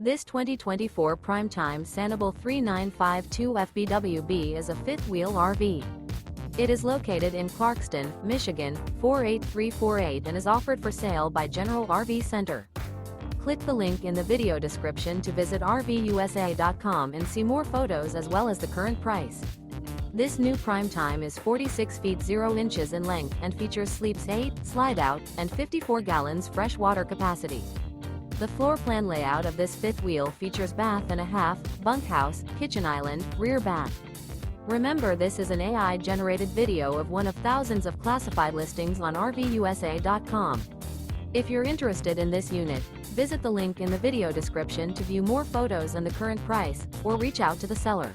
This 2024 Prime Time Sanibel 3952 FBWB is a fifth-wheel RV. It is located in Clarkston, Michigan, 48348 and is offered for sale by General RV Center. Click the link in the video description to visit RVUSA.com and see more photos as well as the current price. This new Prime Time is 46 feet 0 inches in length and features sleeps 8, Slideout, and 54 gallons fresh water capacity. The floor plan layout of this fifth wheel features bath and a half, bunkhouse, kitchen island, rear bath. Remember, this is an AI-generated video of one of thousands of classified listings on RVUSA.com. If you're interested in this unit, visit the link in the video description to view more photos and the current price, or reach out to the seller.